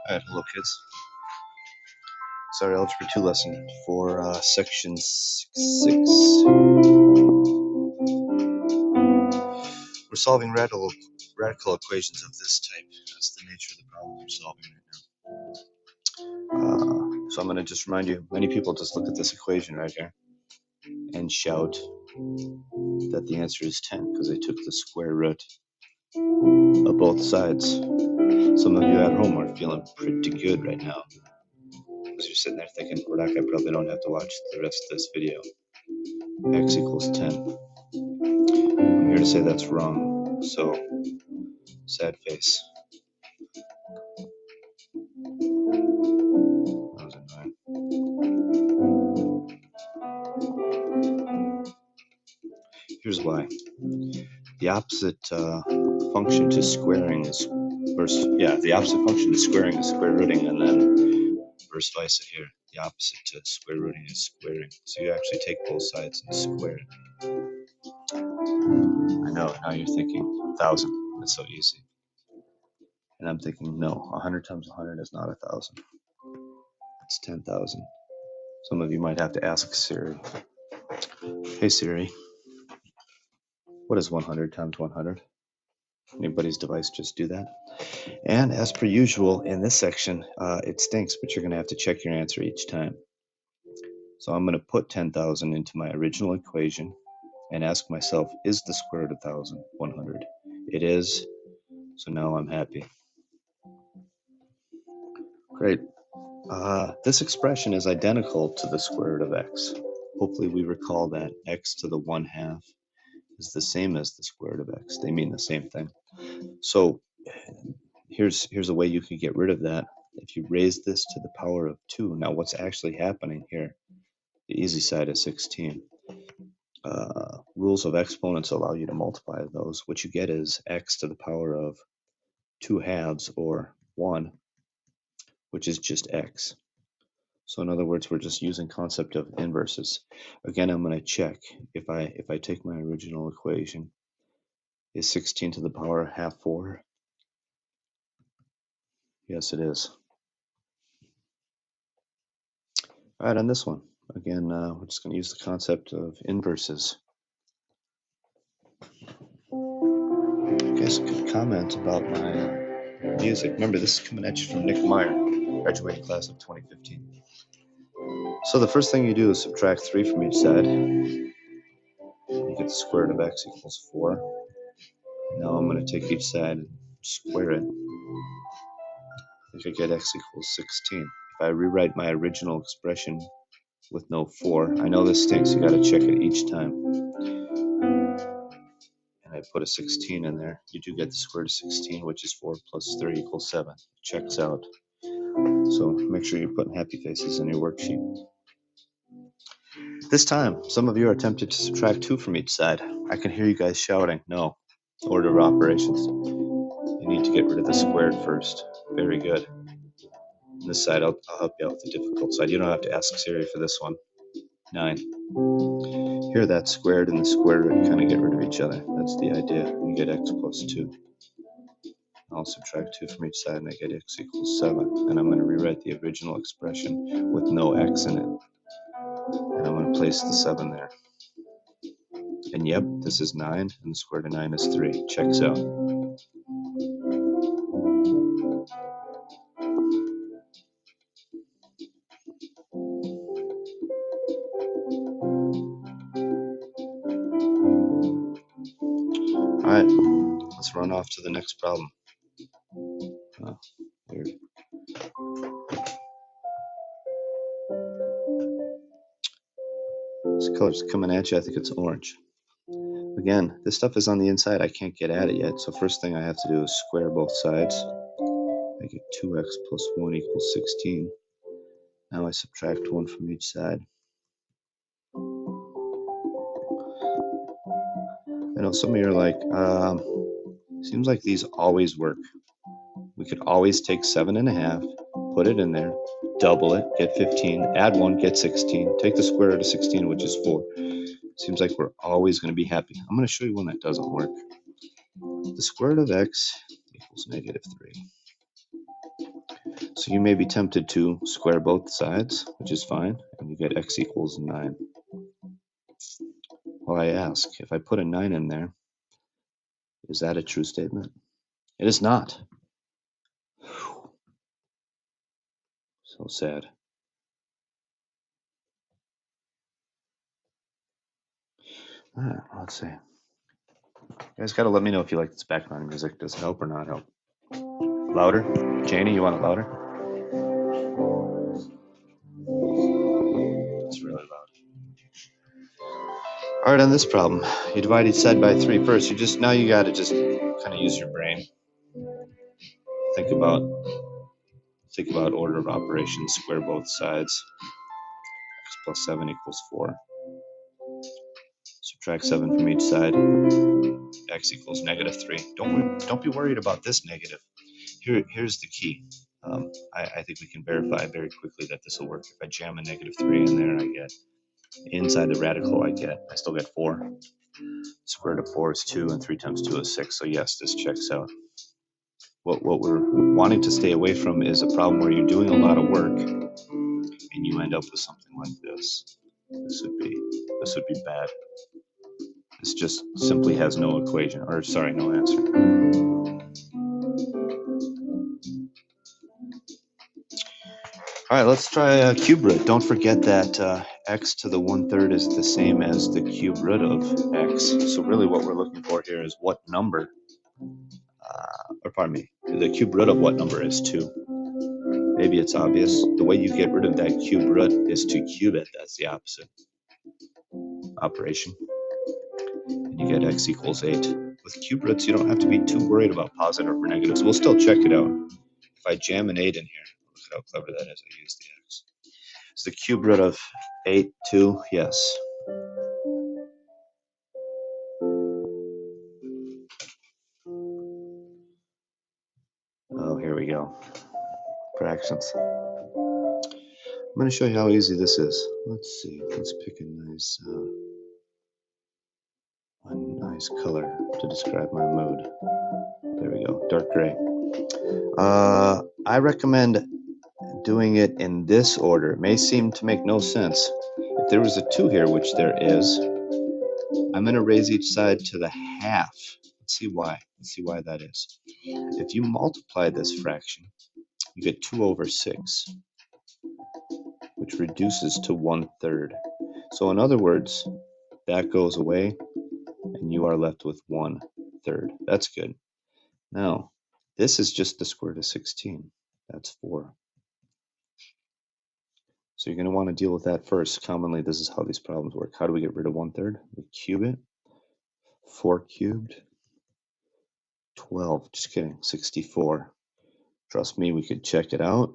Alright, hello kids. It's our Algebra 2 lesson for section 6. We're solving radical equations of this type. That's the nature of the problem we're solving right now. So I'm going to just remind you, many people just look at this equation right here and shout that the answer is 10 because they took the square root of both sides. Some of you at home are feeling pretty good right now because you're sitting there thinking, Radak, I probably don't have to watch the rest of this video. X equals 10. I'm here to say that's wrong, so sad face. That was annoying. Here's why. The opposite function to squaring is the opposite function to squaring is square rooting, and then verse versa here. The opposite to square rooting is squaring. So you actually take both sides and square it. I know, now you're thinking 1,000. That's so easy. And I'm thinking, no, 100 times 100 is not 1,000. It's 10,000. Some of you might have to ask Siri. Hey Siri, what is 100 times 100? Anybody's device just do that. And as per usual in this section, it stinks, but you're going to have to check your answer each time. So I'm going to put 10,000 into my original equation and ask myself, is the square root of 1,000 100? It is. So now I'm happy. Great. This expression is identical to the square root of x. Hopefully we recall that x to the 1/2 is the same as the square root of x. They mean the same thing. So here's a way you could get rid of that. If you raise this to the power of 2, now what's actually happening here? The easy side is 16. Rules of exponents allow you to multiply those. What you get is x to the power of 2/2 or 1, which is just x. So in other words, we're just using concept of inverses. Again, I'm going to check if I take my original equation. Is 16 to the power of 1/2 4? Yes, it is. All right, on this one, again, we're just going to use the concept of inverses. Guys, good comment about my music. Remember, this is coming at you from Nick Meyer, graduating class of 2015. So the first thing you do is subtract 3 from each side. You get the square root of x equals 4. Now I'm going to take each side and square it. I think I get x equals 16. If I rewrite my original expression with no 4, I know this stinks, you got to check it each time. And I put a 16 in there. You do get the square root of 16, which is 4 plus 3 equals 7. Checks out. So make sure you're putting happy faces in your worksheet. This time, some of you are tempted to subtract 2 from each side. I can hear you guys shouting, no. Order of operations. You need to get rid of the squared first. Very good. On this side, I'll help you out with the difficult side. You don't have to ask Siri for this one. 9. Here, that squared and the square root kind of get rid of each other. That's the idea. You get x plus 2. I'll subtract 2 from each side and I get x equals 7. And I'm going to rewrite the original expression with no x in it. And I'm going to place the 7 there. And yep, this is 9, and the square root of 9 is 3. Checks out. Alright, let's run off to the next problem. Oh, weird. This color's coming at you, I think it's orange. Again, this stuff is on the inside, I can't get at it yet, so first thing I have to do is square both sides. I get 2x plus 1 equals 16. Now I subtract 1 from each side. I know some of you are like, seems like these always work. We could always take 7.5, put it in there, double it, get 15, add 1, get 16, take the square root of 16, which is 4. Seems like we're always going to be happy. I'm going to show you one that doesn't work. The square root of x equals -3. So you may be tempted to square both sides, which is fine, and you get x equals 9. Well, I ask, if I put a 9 in there, is that a true statement? It is not. So sad. Let's see. You guys gotta let me know if you like this background music. Does it help or not help? Louder? Janie, you want it louder? It's really loud. All right, on this problem, you divide each side by 3 first. Now you gotta just kind of use your brain. Think about order of operations. Square both sides. X plus 7 equals 4. Subtract 7 from each side. X equals -3. Don't be worried about this negative. Here's the key. I think we can verify very quickly that this will work. If I jam a -3 in there, I get inside the radical. I still get 4. Square root of 4 is 2, and 3 times 2 is 6. So yes, this checks out. What we're wanting to stay away from is a problem where you're doing a lot of work and you end up with something like this. This would be bad. This just simply has no equation, or sorry, no answer. All right, let's try a cube root. Don't forget that x to the 1/3 is the same as the cube root of x. So really what we're looking for here is what number, or pardon me, the cube root of what number is 2. Maybe it's obvious. The way you get rid of that cube root is to cube it. That's the opposite operation. And you get x equals 8. With cube roots, you don't have to be too worried about positive or negatives. We'll still check it out. If I jam an 8 in here, look at how clever that is. I use the x. Is the cube root of 8 2? Yes. Oh, here we go. Fractions. I'm going to show you how easy this is. Let's see. Let's pick a nice color to describe my mood. There we go. Dark gray. I recommend doing it in this order. It may seem to make no sense. If there was a 2 here, which there is, I'm going to raise each side to the half. Let's see why. Let's see why that is. If you multiply this fraction, you get 2 over 6, which reduces to 1/3. So in other words, that goes away, and you are left with 1/3. That's good. Now, this is just the square root of 16. That's 4. So you're going to want to deal with that first. Commonly, this is how these problems work. How do we get rid of 1/3? We cube it. 4 cubed. 12. Just kidding. 64. Trust me, we could check it out.